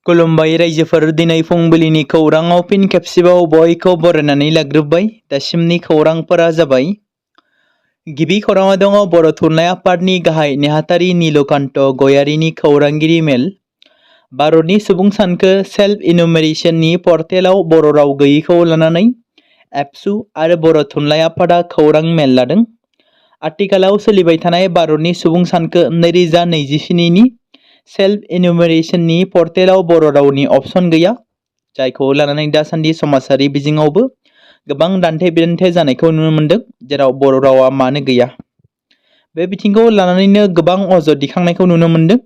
खुलुमबाय रायजोफोर दिनै फुंबिलिनि खौराङाव फिन खेबसेबाव बयखौ बरायनानै लाग्रोबाय। दासिमनि खौरांफोरा जाबाय। गिबि खौराङाव दङ बर' थुनलाइ आफादनि गाहाय नेहाथारि नीलकान्त गयारिनि खौरांगिरि मेल। भारतनि सुबुं सानखो सेल्फ इनुमेरेशननि पर्टेलाव बर' राव गैयैखौ लानानै एबसु आरो बर' थुनलाइ आफादा खौरां मेल लादों। आथिखालाव सोलिबाय थानाय भारतनि सुबुं सानखो 2027नि सेल्फ इनुमेरेशननि पर्टेलाव बर' रावनि अपसन गैया, जायखौ लानानै दासान्दि समाजारि बिजोङावबो गोबां दान्थे बिदान्थे जानायखौ नुनो मोन्दों, जेराव बर' रावा मानो गैया। बे बिथिंखौ लानानैनो गोबां अजद दिखांनायखौ नुनो मोन्दों।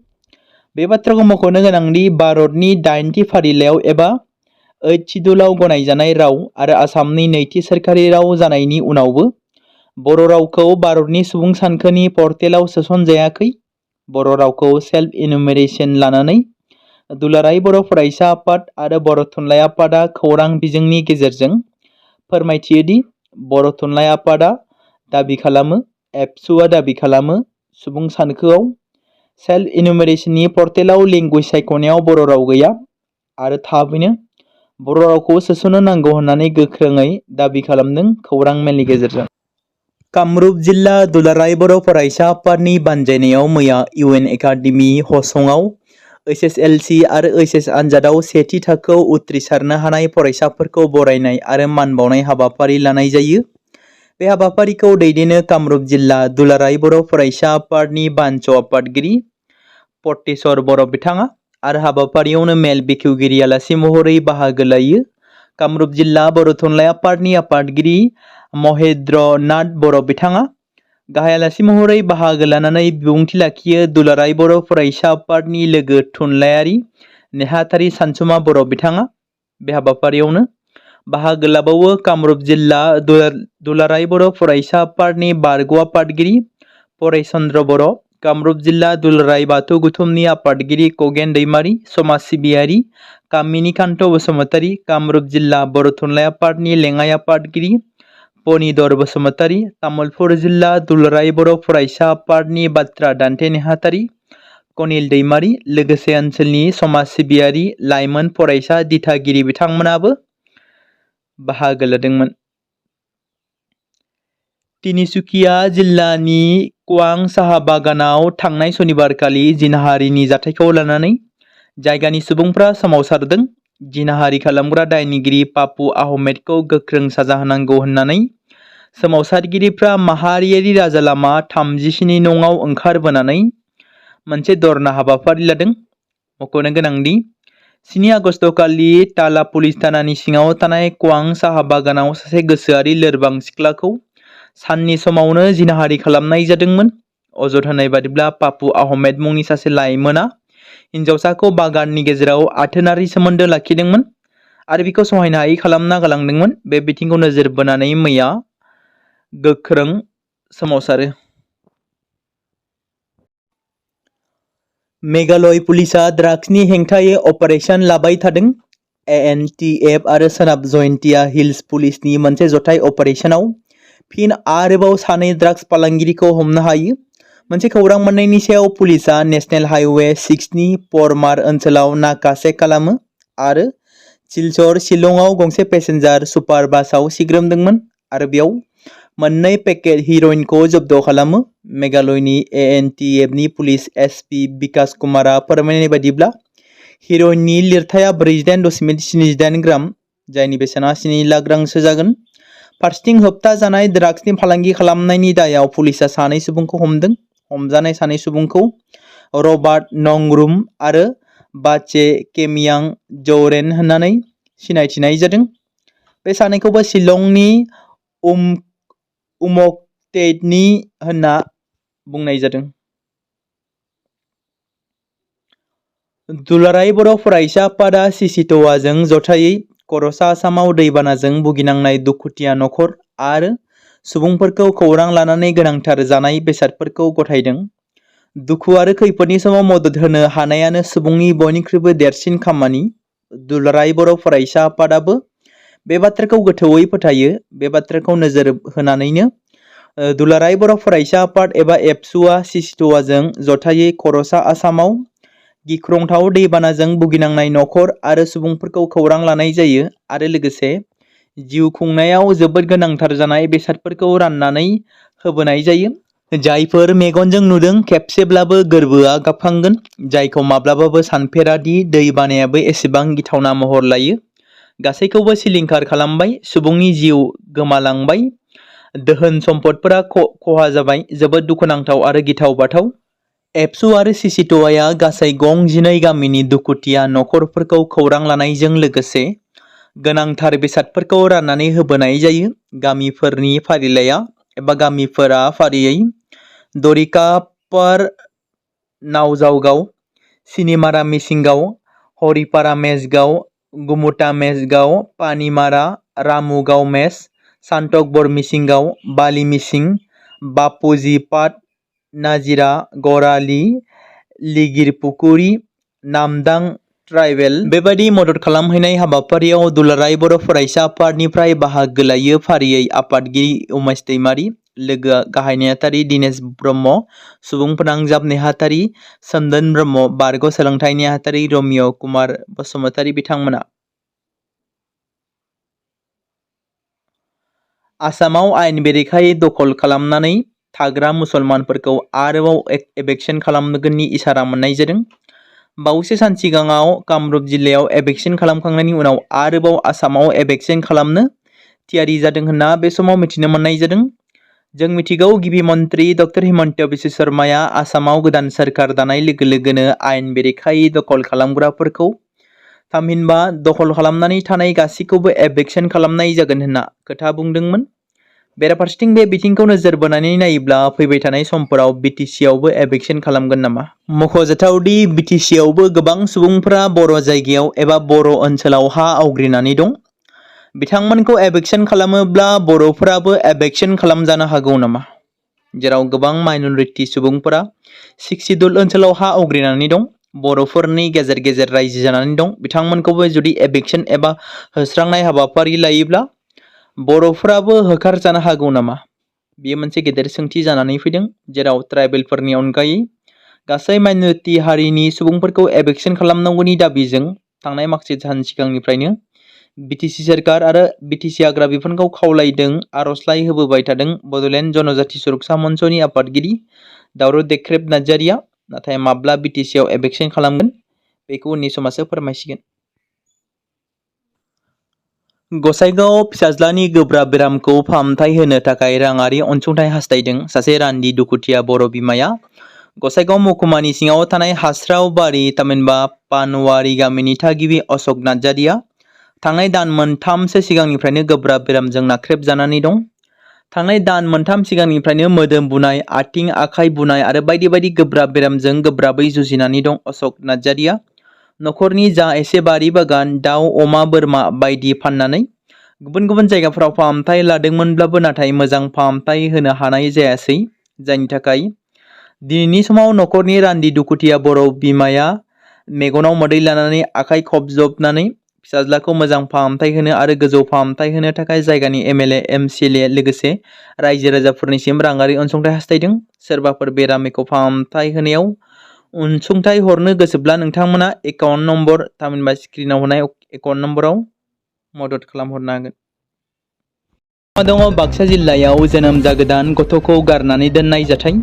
बे बाथ्राखौ मख'नो गोनांदि भारतनि 8थि फारिलाइयाव एबा 8th शिड्युलाव गनायजानाय राव आरो आसामनि 2थि सोरखारि राव जानायनि उनावबो बर' रावखौ भारतनि सुबुं सानखोनि पर्टेलाव सोसनजायाखै। बर' रावखौ सेल्फ इनुमेरेशन लानानै दुलाराय बर' फरायसा आफाद आरो बर' थुनलाइ आफादा खौरां बिजोंनि गेजेरजों फोरमायथियोदि बर' थुनलाइ आफादा दाबि खालामो, एबसुआ दाबि खालामो, सुबुं सानखोआव सेल्फ इनुमेरेशननि पर्टेलाव लेंगुवेज सायख'नायाव बर' राव गैया आरो थाबैनो बर' रावखौ सोसननो नांगौ होननानै गोख्रोङै दाबि खालामदों खौरां मेलनि गेजेरजों। कामरुप जिल्ला दुलाराय बर' फरायसा आफादनि बानजायनायाव मैया UN एकाडेमि हसंआव HSLC आरो HS आनजादाव सेथि थाखोआव उथ्रिसारनो हानाय फरायसाफोरखौ बरायनाय आरो मान बावनाय हाबाफारि लानाय जायो। बे हाबाफारिखौ दैदेनो कामरुप जिल्ला दुलाराय बर' फरायसा आफादनि बानच आफादगिरि पटेश्वर बर' बिथाङा आरो हाबाफारियावनो मेल बेखेवगिरि आलासि महरै बाहागो लायो। कामरुप जिल्ला बर' थुनलाइ आफादनि आफादगिरि महेन्द्र नाथ बर' बिथाङा गाहाय आलासि महरै बाहागो लानानै बिबुंथि लाखियो। दुलाराय बर' फरायसा आफादनि लोगो थुनलाइयारि नेहाथारि सानसुमा बर' बिथाङा बे हाबाफारियावनो बाहागो लाबावो। कामरुप जिल्ला दुलाराय बर' फरायसा आफादनि बारग' आफादगिरि परेश चन्द्र बर', कामरुप जिल्ला दुलाराय बाथौ गौथुमनि आफादगिरि खगेन दैमारि, समाज सिबियारि कामिनी कान्त बसुमतारी, कामरुप जिल्ला बर' थुनलाइ आफादनि लेङाइ आफादगिरि पनिधर बसुमतारी, तामुलपुर जिल्ला दुलाराय बर' फरायसा आफादनि बाथ्रा दान्थे नेहाथारि कनिल दैमारि, लोगोसे ओनसोलनि समाज सिबियारि लाइमोन फरायसा दिथागिरि बिथांमोनाबो बाहागो लादोंमोन। तिनिसुकिया जिल्लानि खवर्ang साहा बागानाव थांनाय सनिबारखालि जिनाहारिनि जाथायखौ लानानै जायगानि सुबुंफ्रा सोमावसारदों। जिनाहारि खालामग्रा दायनिगिरि पापु आहमेदखौ गोख्रों साजा होनांगौ होननानै सोमावसारगिरिफ्रा माहारियारि राजालामा 37 नंआव ओंखारबोनानै मोनसे धरना हाबाफारि लादों। मख'नो गोनांदि 7 आगस्ट खालि ताला पुलिस थानानि सिङाव थानाय खवर्ang साहा बागानाव सासे गोसोआरि लोरबां सिख्लाखौ साननि समावनो जिनाहारि खालामनाय जादोंमोन। अजद होनाय बादिब्ला पापु आहमेद मुंनि सासे लाइमोना हिन्जावसाखौ बागाननि गेजेराव आथोनारि सोमोन्दो लाखिदोंमोन आरो बिखौ सहायनो हायै खालामना गालांदोंमोन। बे बिथिंखौ नोजोर बोनानै मैया गोख्रों सोमावसारो। मेघालय पुलिसा ड्राग्सनि हेंथायै अपारेशन लाबाय थादों। ANTF आरो सोनाब जयन्तिया हिल्स पुलिसनि मोनसे जथाय अपारेशनाव फिन आरोबाव सानै ड्राग्स फालांगिरिखौ हमनो हायो। मोनसे खौरां मोननायनि सायाव पुलिसा नेशनेल हाइवे 6नि परमार ओनसोलाव नाका चेक खालामो आरो सिलचर शिलंआव गंसे पेसेन्जार सुपार बासआव सिग्रोमदोंमोन आरो बेयाव मोननै पेकेट हिर'इनखौ जब्द खालामो। मेघालयनि ANTFनि पुलिस SP बिकास कुमारा फोरमायनाय बायदिब्ला हिर'इननि लिरथाया 48.78 ग्राम, जायनि बेसेना 7 लाख रांसो जागोन। फारसेथिं होबथा जानाय ड्राग्सनि फालांगि खालामनायनि दायाव पुलिसा सानै सुबुंखौ हमदों। हमजानाय सानै सुबुंखौ रबार्ट नंग्रुम आरो बाचे केमियां जौरेन होननानै सिनायथिनाय जादों। बे सानैखौबो शिलंनि उमकटेटनि होनना बुंनाय जादों। दुलाराय बर' फरायसा आफादा सिसिटवाजों जथायै खर'सा आसामाव दैबानाजों भुगिनांनाय दुखुथिया नखर आरो सुबुंफोरखौ खौरां लानानै गोनांथार जानाय बेसादफोरखौ गथायदों। दुखु आरो खैफोदनि समाव मदद होनो हानायानो सुबुंनि बयनिख्रुइबो देरसिन खामानि। दुलाराय बर' फरायसा आफादाबो बे बाथ्राखौ गोथौयै फोथायो। बे बाथ्राखौ नोजोर होनानैनो दुलाराय बर' फरायसा आफाद एबा एबसुआ सिसिटवाजों जथायै खर'सा आसामाव गिख्रंथाव दैबानाजों भुगिनांनाय नखर आरो सुबुंफोरखौ खौरां लानाय जायो आरो लोगोसे जिउ खुंनायाव जोबोद गोनांथार जानाय बेसादफोरखौ राननानै होबोनाय जायो। जायफोर मेगनजों नुदों खेबसेब्लाबो गोरबोआ गाबखांगोन, जायखौ माब्लाबाबो सानफेरादि दै बानायाबो एसेबां गिथावना महर लायो। गासैखौबो सिलिंखार खालामबाय, सुबुंनि जिउ गोमालांबाय, दोहोन सम्पदफोरा खहा जाबाय। जोबोद दुखुनांथाव आरो गिथाव बाथाव। एबसु आरो सिसिट'आया गासै गं 12 गामिनि दुखुथिया नखरफोरखौ खौरां लानायजों लोगोसे गोनांथार बेसादफोरखौ राननानै होबोनाय जायो। गामिफोरनि फारिलाइया एबा गामिफोरा फारियै दरिकापार नावजावगाव, सिनिमारा मिसिंगाव, हरिपारा मेजगाव, गुमुटा मेजगाव, पानिमारा, रामुगाव मेस, सान्तकबर मिसिंगाव, बाली मिसिं, बापुजिपाट, नाजिरा, गराली, लिगिरपुकुरि, नामदां ट्राइबेल। बेबादि मदद खालामहैनाय हाबाफारियाव दुलाराय बर' फरायसा आफादनिफ्राय बाहागो लायो फारियै आफादगिरि उमेश दैमारि, लोगो गाहाय नेहाथारि दिनेश ब्रह्म, सुबुं फोनांजाब नेहाथारि सोमदोन ब्रह्म, बारग' सोलोंथाइ नेहाथारि रमिय' कुमार बसुमतारि। बिथांमोना आसामाव आयेन बेरेखायै दखल खालामनानै थाग्रा मुसलमानफोरखौ आरोबाव एभिक्शन खालामगोननि इसारा मोननाय जादों। बावैसो सान सिगाङाव कामरुप जिल्लायाव एभिक्शन खालामखांनायनि उनाव आरोबाव आसामाव एभिक्शन खालामनो थियारि जादों होनना बे समाव मिथिनो मोननाय जादों। जों मिथिगौ गिबि मन्त्रि डक्टर हिमन्त बिश्व शर्माया आसामाव गोदान सोरखार दानाय लोगो लोगोनो आयेन बेरेखायै दखल खालामग्राफोरखौ थामहिनबा दखल खालामनानै थानाय गासैखौबो एभिक्शन खालामनाय जागोन होनना खोथा बुंदोंमोन। बेराफारसेथिं बे बिथिंखौ नोजोर बोनानै नायोब्ला फैबाय थानाय समफोराव बिटिसिआवबो एभिक्शन खालामगोन नामा? मख'जाथावदि बिटिसिआवबो गोबां सुबुंफोरा बर' जायगायाव एबा बर' ओनसोलाव हा आवग्रिनानै दं। बिथांमोनखौ एभिक्शन खालामोब्ला बर'फोराबो एभिक्शन खालामजानो हागौ नामा? जेराव गोबां माइनरिटि सुबुंफोरा 6 सिडुल ओनसोलाव हा आवग्रिनानै दं, बर'फोरनि गेजेर गेजेर रायजो जानानै दं। बिथांमोनखौबो जुदि एभिक्शन एबा होस्रांनाय हाबाफारि लायोब्ला बर'फोराबो होखारजानो हागौ नामा? बेयो मोनसे गेदेर सोंथि जानानै फैदों, जेराव ट्राइबेलफोरनि अनगायै गासै माइनरिटि हारिनि सुबुंफोरखौ एभिक्शन खालामनांगौनि दाबिजों थांनाय माखासे सान सिगांनिफ्रायनो बिटिसि सोरखार आरो बिटिसि हाग्रा बिफानखौ खावलायदों, आर'जलाइ होबोबाय थादों बड'लेण्ड जनजाति सुरक्षा मन्चनि आफादगिरि दावरु देख्रेब नार्जारिया। नाथाय माब्ला बिटिसिआव एभिक्शन खालामगोन बेखौ उननि समासो फोरमायसिगोन। गसाइगाव फिसाज्लानि गोब्राब बेरामखौ फाहामथाय होनो थाखाय राङारि अनसुंथाइ हास्थायदों सासे रान्दि दुखुथिया बर' बिमाया। गसाइगाव महकुमानि सिङाव थानाय हास्रावबारि थामहिनबा पानवारि गामिनि थागिबि अशक नार्जारिया थांनाय दान मोनथामसो सिगांनिफ्रायनो गोब्राब बेरामजों नाख्रेबजानानै दं। थांनाय दान मोनथाम सिगांनिफ्रायनो मोदोम बुनाय, आथिं आखाइ बुनाय आरो बायदि बायदि गोब्राब बेरामजों गोब्राबै जुजिनानै दं अशक नार्जारिया। नखरनि जा एसे बारि बागान, दाउ, अमा, बोरमा बायदि फाननानै गुबुन गुबुन जायगाफोराव फाहामथाय लादोंमोनब्लाबो नाथाय मोजां फाहामथाय होनो हानाय जायासै, जायनि थाखाय दिनैनि समाव नखरनि रान्दि दुखुथिया बर' बिमाया मेगनाव मोदै लानानै आखाइ खबजबनानै फिसाज्लाखौ मोजां फाहामथाय होनो आरो गोजौ फाहामथाय होनो थाखाय जायगानि एमएलए, एमसिएलए लोगोसे रायजो राजाफोरनिसिम राङारि अनसुंथाइ हास्थायदों। सोरबाफोर बेरामिखौ फाहामथाय होनायाव अनसुंथाइ हरनो गोसोब्ला नोंथांमोना एकाउन्ट नम्बर थामहिनबा स्क्रिनाव होनाय एकाउन्ट नम्बराव मदद खालामहरनो हागोन। दङ बाक्सा जिल्लायाव जोनोम जागोदान गथ'खौ गारनानै दोननाय जाथाय।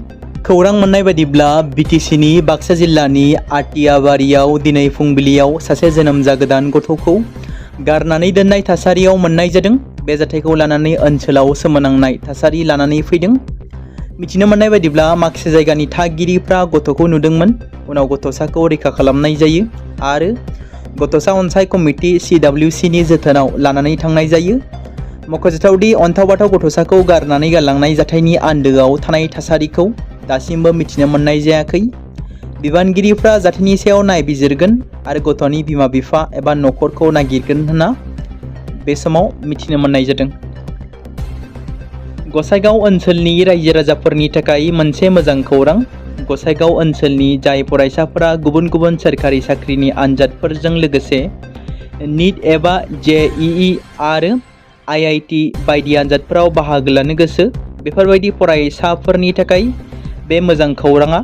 खौरां मोननाय बायदिब्ला बिटिसिनि बाक्सा जिल्लानि आटियाबारियाव दिनै फुंबिलियाव सासे जोनोम जागोदान गथ'खौ गारनानै दोननाय थासारियाव मोननाय जादों। बे जाथायखौ लानानै ओनसोलाव सोमोनांनाय थासारि लानानै फैदों। मिथिनो मोननाय बायदिब्ला माखासे जायगानि थागिरिफ्रा गथ'खौ नुदोंमोन, उनाव गथ'साखौ रैखा खालामनाय जायो आरो गथ'सा अनसाय कमिटि CWCनि जोथोनाव लानानै थांनाय जायो। मख'जाथावदि अन्थाव बाथाव गथ'साखौ गारनानै गालांनाय जाथायनि आन्दोआव थानाय थासारिखौ दासिमबो मिथिनो मोननाय जायाखै। बिबानगिरिफ्रा जाथायनि सायाव नायबिजिरगोन आरो गथ'नि बिमा बिफा एबा नखरखौ नागिरगोन होनना बे समाव मिथिनो मोननाय जादों। गसाइगाव ओनसोलनि रायजो राजाफोरनि थाखाय मोनसे मोजां खौरां। गसाइगाव ओनसोलनि जाय फरायसाफोरा गुबुन गुबुन सोरखारि साख्रिनि आनजादफोरजों लोगोसे नीट एबा JEE आरो IIT बायदि आनजादफोराव बाहागो लानो गोसो, बेफोरबायदि फरायसाफोरनि थाखाय बे मोजां खौराङा।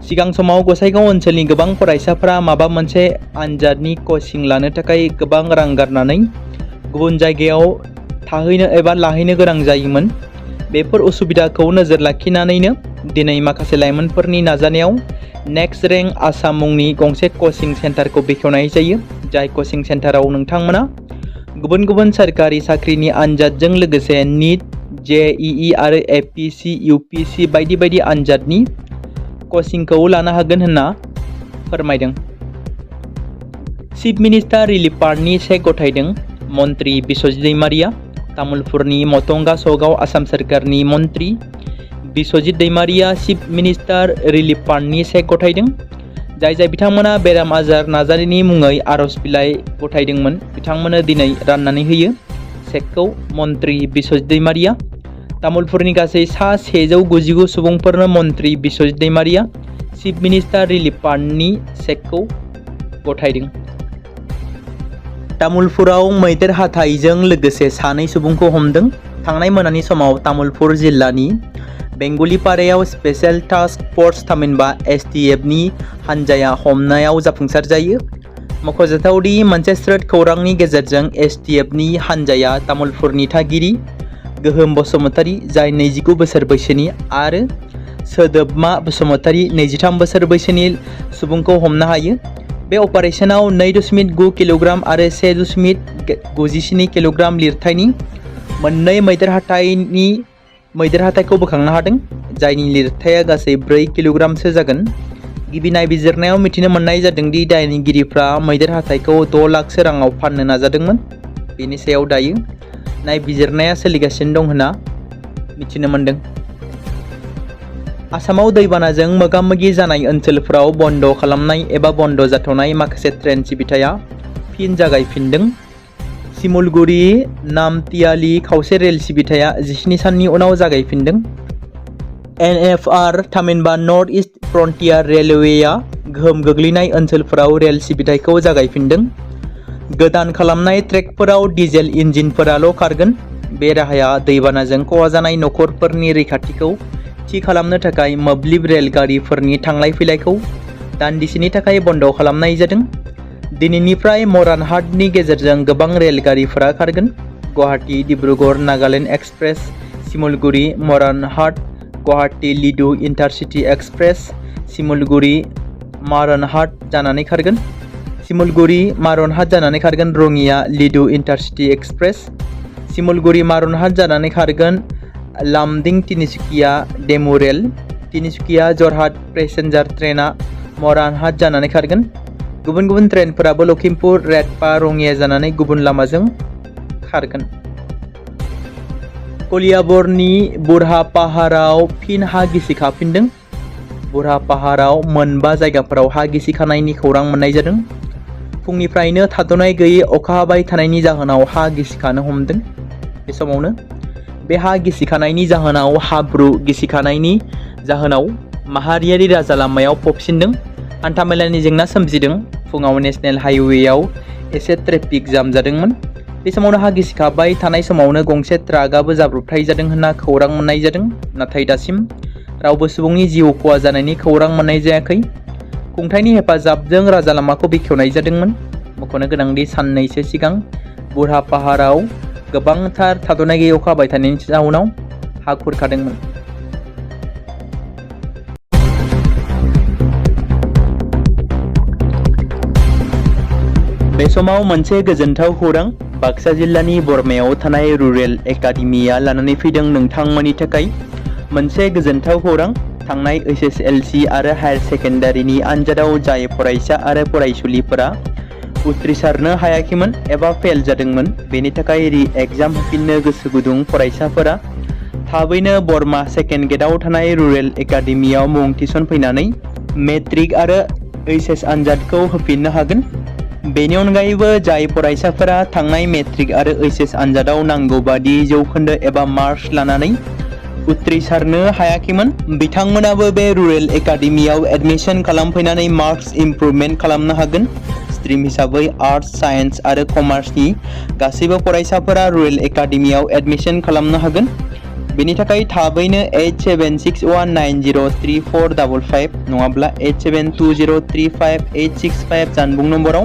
सिगां समाव गसाइगाव ओनसोलनि गोबां फरायसाफोरा माबा मोनसे आनजादनि कचिं लानो थाखाय गोबां रां गारनानै गुबुन जायगायाव थाहैनो एबा लाहैनो गोनां जायोमोन। बेफोर उसुबिदाखौ नोजोर लाखिनानैनो दिनै माखासे लाइमोनफोरनि नाजानायाव नेक्स्ट रेंक आसाम मुंनि गंसे कचिं सेन्टारखौ बेखेवनाय जायो। जाय कचिं सेन्टाराव नोंथांमोना गुबुन गुबुन सोरखारि साख्रिनि आनजादजों लोगोसे नीट, JEE आरो APC, UPC बायदि बायदि आनजादनि कचिंखौ लानो हागोन होनना फोरमायदों। चिफ मिनिस्टार रिलिफ फान्डनि चेक गथायदों मन्त्रि बिस्वजित दैमारिया। तामुलपुरनि मतंगा सकआव आसाम सोरखारनि मन्त्रि Biswajit Daimary chief minister relief फान्डनि चेक गथायदों। जाय बिथांमोना बेराम आजार नाजानायनि मुङै आर'ज बिलाइ गथायदोंमोन बिथांमोननो दिनै राननानै होयो चेकखौ मन्त्रि बिस्वजित दैमारिया। तामुलपुरनि गासै सा 199 सुबुंफोरनो मन्त्रि Biswajit Daimary chief minister relief फान्डनि चेकखौ गथायदों। तामुलपुराव मैदेर हाथाइजों लोगोसे सानै सुबुंखौ हमदों। थांनाय मोनानि समाव तामुलपुर जिल्लानि बेंगुलिपारायाव स्पेशल टास्क फोर्स थामहिनबा STFनि हानजाया हमनायाव जाफुंसार जायो। मख'जाथावदि मोनसे स्रोत खौरांनि गेजेरजों STFनि हानजाया तामुलपुरनि थागिरि गोहोम बसुमतारी जाय 29 बोसोर बैसोनि आरो सोदोबमा बसुमतारी 23 बोसोर बैसोनि सुबुंखौ हमनो हायो। बे अपारेशनाव 2.9 किल'ग्राम आरो 1.97 किल'ग्राम लिरथायनि मोननै मैदेर हाथाइखौ बोखांनो हादों। जायनि लिरथाया गासै 4 किल'ग्रामसो जागोन। गिबि नायबिजिरनायाव मिथिनो मोननाय जादोंदि दायनिगिरिफ्रा मैदेर हाथाइखौ 6 लाखसो राङाव फाननो नाजादोंमोन। बेनि सायाव दायो नायबिजिरनाया सोलिगासिनो दं होनना मिथिनो मोनदों। आसामाव दैबानाजों मोगा-मोगि जानाय ओनसोलफोराव बन्द खालामनाय एबा बन्द जाथ'नाय माखासे ट्रेन सिबिथाया फिन जागायफिनदों। सिमुलगुरि नामतियाली खावसे रेल सिबिथाया 17 साननि उनाव जागायफिनदों। NFR थामहिनबा नर्थ इस्ट फ्रन्टियार रेलवेआ गोहोम गोग्लैनाय ओनसोलफोराव रेल सिबिथायखौ जागायफिनदों। गोदान खालामनाय ट्रेकफोराव डिजेल इन्जिनफोराल' खारगोन। बे राहाया दैबानाजों खहा जानाय नखरफोरनि रैखाथिखौ थि खालामनो थाखाय मोब्लिब रेलगारिफोरनि थांलाय फैलायखौ दान्दिसेनि थाखाय बन्द खालामनाय जादों। दिनैनिफ्राय मरानहाटनि गेजेरजों गोबां रेलगारिफोरा खारगोन। Guwahati Dibrugarh Nagaland express, Simaluguri Moranhat Guwahati Ledo intercity express, Simaluguri Moranhat जानानै खारगोन। सिमुलगुरि मारनहाट जानानै खारगोन रङिया लिडु इन्टारसिटि एक्सप्रेस। सिमुलगुरि मारनहाट जानानै खारगोन Lumding Tinsukia DEMU rail. Tinsukia Jorhat passenger ट्रेना मरानहाट जानानै खारगोन। गुबुन गुबुन ट्रेनफोराबो लखिमपुर रेडपा रङिया जानानै गुबुन लामाजों खारगोन। कलियाबरनि बुरहा पाहाराव फिन हा गिसिखाफिनदों। बुरहा पाहाराव मोनबा जायगाफोराव हा गिसिखानायनि खौरां मोननाय जादों। फुंनिफ्रायनो थाद'नाय गैयै अखा हाबाय थानायनि जाहोनाव हा गिसिखानो हमदों। बे समावनो बे हा गिसिखानायनि जाहोनाव हाब्रु गिसिखानायनि जाहोनाव माहारियारि राजा लामायाव फबसिनदों। हान्थामेलानि जेंना सोमजिदों। फुङाव नेशनेल हाइवेआव एसे ट्रेफिक जाम जादोंमोन। बे समावनो हा गिसिखाबाय थानाय समावनो गंसे ट्राकआबो जाब्रबथाय जादों होनना खौरां मोननाय जादों। नाथाय दासिम रावबो सुबुंनि जिउ खहा जानायनि खौरां मोननाय जायाखै। खुंथायनि हेफाजाबजों राजा लामाखौ बेखेवनाय जादोंमोन। मख'नो गोनांदि साननैसो सिगां बुरहा पाहाराव गोबांथार थाद'नाय गैयै अखा हाबाय थानायनि जाउनाव हा खुरखादोंमोन। बे समाव मोनसे गोजोनथाव खौरां बाक्सा जिल्लानि बरमायाव थानाय रुरेल एकाडेमिया लानानै फैदों नोंथांमोननि थाखाय मोनसे गोजोनथाव खौरां। थांनाय SSLC आरो हायार सेकेन्डारिनि आनजादाव जाय फरायसा आरो फरायसुलिफोरा उथ्रिसारनो हायाखैमोन एबा फेल जादोंमोन बेनि थाखाय रि-एग्जाम होफिननो गोसो गुदुं फरायसाफोरा थाबैनो बरमा सेकेन्ड गेटआव थानाय रुरेल एकाडेमियाव मुं थिसनफैनानै मेट्रिक आरो HS आनजादखौ होफिननो हागोन। बेनि अनगायैबो जाय फरायसाफोरा थांनाय मेट्रिक आरो HS आनजादाव नांगौ बादि जौखोन्दो एबा मार्क्स लानानै उथ्रिसारनो हायाखैमोन बिथांमोनाबो बे रुरेल एकाडेमियाव एडमिशन खालामफैनानै मार्क्स इमप्रुभमेन्ट खालामनो हागोन। स्ट्रिम हिसाबै आर्ट्स, साइन्स आरो कमार्सनि गासैबो फरायसाफोरा रुरेल एकाडेमियाव एडमिशन खालामनो हागोन। बेनि थाखाय थाबैनो 8761903455 नङाब्ला 8720358665 जानबुं नम्बराव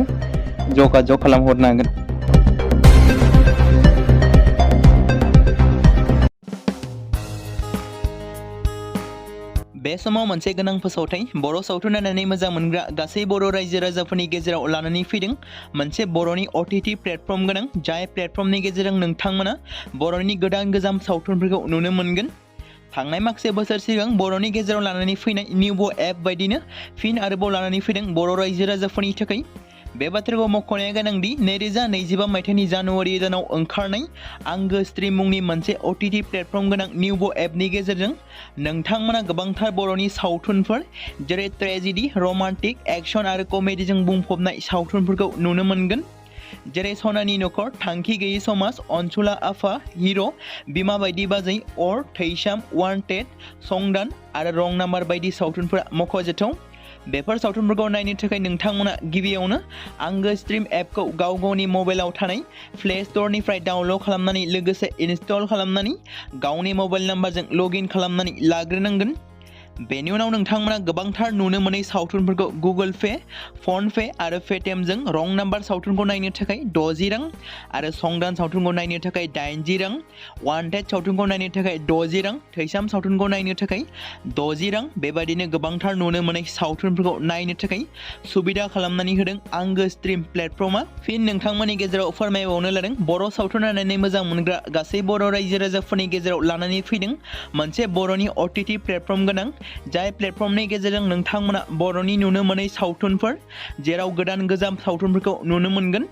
जगाजग खालामहरनो हागोन। बे समाव मोनसे गोनां फोसावथाय बर' सावथुन नायनानै मोजां मोनग्रा गासै बर' रायजो राजाफोरनि गेजेराव लानानै फैदों मोनसे बर'नि OTT प्लेटफर्म गोनां जाय प्लेटफर्मनि गेजेरजों नोंथांमोना बर'नि गोदान सावथुनफोरखौ नुनो मोनगोन। थांनाय माखासे बोसोर सिगां बर'नि गेजेराव लानानै फैनाय निउबो एप बायदिनो फिन आरोबाव लानानै फैदों बर' रायजो राजाफोरनि थाखाय। बे बाथ्राखौ मख'नाया गोनांदि 2025 मायथाइनि जानुवारि दानाव ओंखारनाय आंगो स्ट्रीम मुंनि मोनसे OTT प्लेटफर्म गोनां निउबो एपनि गेजेरजों नोंथांमोना गोबांथार बर'नि सावथुनफोर जेरै ट्रेजेडी, रमान्टिक, एक्शन आरो कमेडीजों बुंफबनाय सावथुनफोरखौ नुनो मोनगोन। जेरै सनानि नखर, थांखि गैयै समाज, अनसुला आफा, हिर', बिमा बायदि बाजै, अर, थैसाम, वान्टेड, संदान आरो रं नाम्बार बायदि सावथुनफोरा मख'जाथाव। बेफोर सावथुनफोरखौ नायनो थाखाय नोंथांमोना गिबियावनो आंगो स्ट्रीम एपखौ गावनि मबाइलाव थानाय प्ले स्ट'रनिफ्राय डाउनल'ड खालामनानै लोगोसे इनस्टल खालामनानै गावनि मबाइल नाम्बारजों लगइन खालामनानै लाग्रोनांगोन। बेनि उनाव नोंथांमोना गोबांथार नुनो मोनै सावथुनफोरखौ गुगोल पे, फन पे आरो पेटिएमजों रं नाम्बार सावथुनखौ नायनो थाखाय 60 रां आरो संदान सावथुनखौ नायनो थाखाय 80 रां, वान्टेड सावथुनखौ नायनो थाखाय 60 रां, थैसाम सावथुनखौ नायनो थाखाय 60 रां बेबायदिनो गोबांथार नुनो मोनै सावथुनफोरखौ नायनो थाखाय सुबिदा खालामनानै होदों आंगो स्ट्रीम प्लेटफर्मा। फिन नोंथांमोननि गेजेराव फोरमायबावनो लादों बर' सावथुन नायनानै मोजां मोनग्रा गासै बर' रायजो राजाफोरनि गेजेराव लानानै फैदों मोनसे बर'नि OTT प्लेटफर्म गोनां जाय प्लेटफर्मनि गेजेरजों नोंथांमोना बर'नि नुनो मोनै सावथुनफोर जेराव गोदान सावथुनफोरखौ नुनो मोनगोन।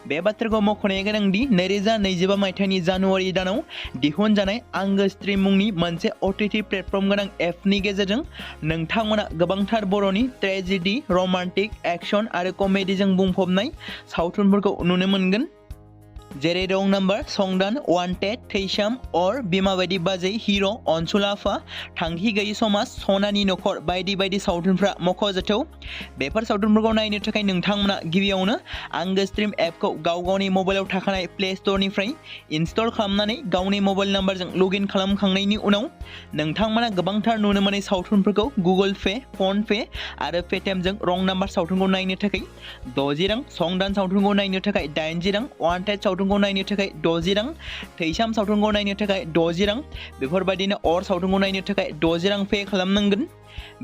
बे बाथ्राखौ मख'नाया गोनांदि 2025 मायथाइनि जानुवारि दानाव दिहुनजानाय आंगो स्ट्रीम मुंनि मोनसे OTT प्लेटफर्म गोनां एपनि गेजेरजों नोंथांमोना गोबांथार बर'नि ट्रेजेडी, रमान्टिक, एक्शन आरो कमेडीजों बुंफबनाय सावथुनफोरखौ नुनो मोनगोन। जेरै रं नाम्बार, संदान, वान्टेड, थैसाम, अर, बिमा बायदि बाजै, हिर', अनसुला आफा, थांखि गैयै समाज, सनानि नखर बायदि बायदि सावथुनफ्रा मख'जाथाव। बेफोर सावथुनफोरखौ नायनो थाखाय नोंथांमोना गिबियावनो आंगो स्ट्रीम एपखौ गावनि मबाइलाव थाखानाय प्ले स्ट'रनिफ्राय इनस्टल खालामनानै गावनि मबाइल नाम्बारजों लगइन खालामखांनायनि उनाव नोंथांमोना गोबांथार नुनो मोनै सावथुनफोरखौ गुगोल पे, फन पे आरो पेटिएमजों रं नाम्बार सावथुनखौ नायनो थाखाय 60 रां, संदान सावथुनखौ नायनो थाखाय 80 रां, वान्टेड सावथुनखौ नायनो थाखाय 60 रां, थैसाम सावथुनखौ नायनो थाखाय 60 रां बेफोरबायदिनो अर सावथुनखौ नायनो थाखाय 60 रां पे खालामनांगोन।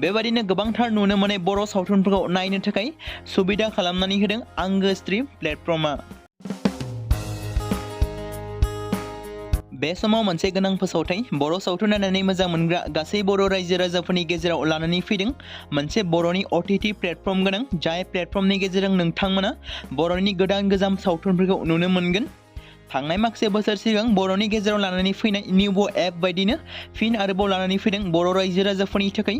बेबायदिनो गोबांथार नुनो मोनै बर' सावथुनफोरखौ नायनो थाखाय सुबिदा खालामनानै होदों आंगो स्ट्रीम प्लेटफर्मा। बे समाव मोनसे गोनां फोसावथाय बर' सावथुन नायनानै मोजां मोनग्रा गासै बर' रायजो राजाफोरनि गेजेराव लानानै फैदों मोनसे बर'नि OTT प्लेटफर्म गोनां जाय प्लेटफर्मनि गेजेरजों नोंथांमोना बर'नि गोदान सावथुनफोरखौ नुनो मोनगोन। थांनाय माखासे बोसोर सिगां बर'नि गेजेराव लानानै फैनाय निउबो एप बायदिनो फिन आरोबाव लानानै फैदों बर' रायजो राजाफोरनि थाखाय।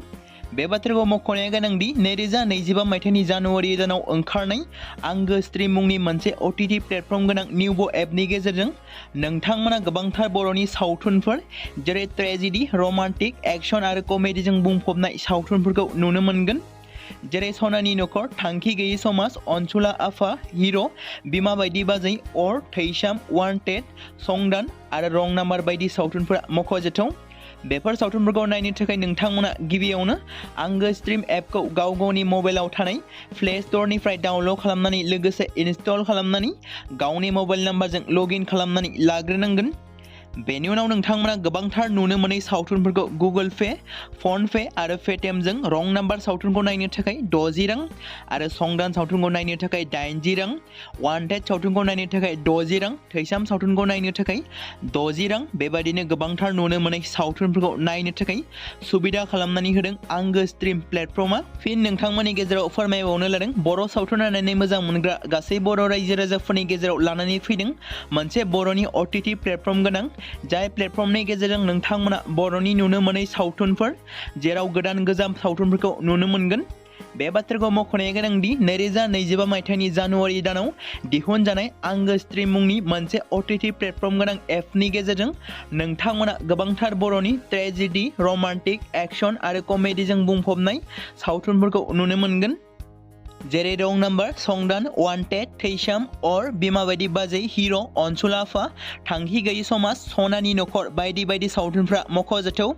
बे बाथ्राखौ मख'नाया गोनांदि 2025 मायथाइनि जानुवारि दानाव ओंखारनाय आंगो स्ट्रीम मुंनि मोनसे OTT प्लेटफर्म गोनां निउबो एपनि गेजेरजों नोंथांमोना गोबांथार बर'नि सावथुनफोर जेरै ट्रेजेडी, रमान्टिक, एक्शन आरो कमेडीजों बुंफबनाय सावथुनफोरखौ नुनो मोनगोन। जेरै सनानि नखर, थांखि गैयै समाज, अनसुला आफा, हिर', बिमा बायदि बाजै, अर, थैसाम, वान्टेड, संदान आरो रं नाम्बार बायदि सावथुनफोरा मख'जाथाव। बेफोर सावथुनफोरखौ नायनो थाखाय नोंथांमोना गिबियावनो आंगो स्ट्रीम एपखौ गावनि मबाइलाव थानाय प्ले स्ट'रनिफ्राय डाउनल'ड खालामनानै लोगोसे इनस्टल खालामनानै गावनि मबाइल नाम्बारजों लगइन खालामनानै लाग्रोनांगोन। बेनि उनाव नोंथांमोना गोबांथार नुनो मोनै सावथुनफोरखौ गुगोल पे, फन पे आरो पेटिएमजों रं नाम्बार सावथुनखौ नायनो थाखाय 60 रां आरो संदान सावथुनखौ नायनो थाखाय 80 रां, वान्टेड सावथुनखौ नायनो थाखाय 60 रां, थैसाम सावथुनखौ नायनो थाखाय 60 रां बेबायदिनो गोबांथार नुनो मोनै सावथुनफोरखौ नायनो थाखाय सुबिदा खालामनानै होदों आंगो स्ट्रीम प्लेटफर्मा। फिन नोंथांमोननि गेजेराव फोरमायबावनो लादों बर' सावथुन नायनानै मोजां मोनग्रा गासै बर' रायजो राजाफोरनि गेजेराव लानानै फैदों मोनसे बर'नि OTT प्लेटफर्म गोनां जाय प्लेटफर्मनि गेजेरजों नोंथांमोना बर'नि नुनो मोनै सावथुनफोर जेराव गोदान सावथुनफोरखौ नुनो मोनगोन। बे बाथ्राखौ मख'नाया गोनांदि 2025 मायथाइनि जानुवारि दानाव दिहुनजानाय आंगो स्ट्रीम मुंनि मोनसे OTT प्लेटफर्म गोनां एपनि गेजेरजों नोंथांमोना गोबांथार बर'नि ट्रेजेडी, रमान्टिक, एक्शन आरो कमेडीजों बुंफबनाय सावथुनफोरखौ नुनो मोनगोन। जेरै रं नाम्बार, संदान, वान्टेड, थैसाम, अर, बिमा बायदि बाजै, हिर', अनसुलाफा, थांखि गैयि समाज, सनानि नखर बायदि बायदि सावथुनफ्रा मख'जाथाव।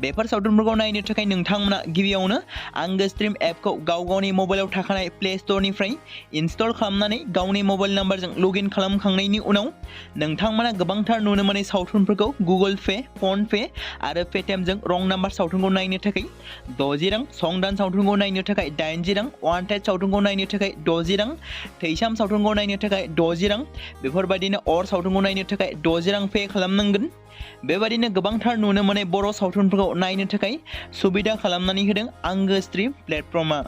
बेफोर सावथुनफोरखौ नायनो थाखाय नोंथांमोना गिबियावनो आंगो स्ट्रिम एपखौ गावनि मबाइलाव थाखानाय प्ले स्ट'रनिफ्राय इनस्टल खालामनानै गावनि मबाइल नाम्बारजों लगइन खालामखांनायनि उनाव नोंथांमोना गोबांथार नुनो मोनै सावथुनफोरखौ गुगोल पे, फन पे आरो पेटिएमजों रं नाम्बार सावथुनखौ नायनो थाखाय 60 रां, संदान सावथुनखौ नायनो थाखाय 80 रां, वान्टेड सावथुनखौ नायनो थाखाय 60 रां, थैसाम सावथुनखौ नायनो थाखाय 60 रां, बेफोरबायदिनो अर सावथुनखौ नायनो थाखाय 60 रां पे खालामनांगोन। बेबायदिनो गोबांथार नुनो मोनै बर' सावथुनफोरखौ नायनो थाखाय सुबिदा खालामनानै होदों आंगो स्ट्रिम प्लेटफर्मआ।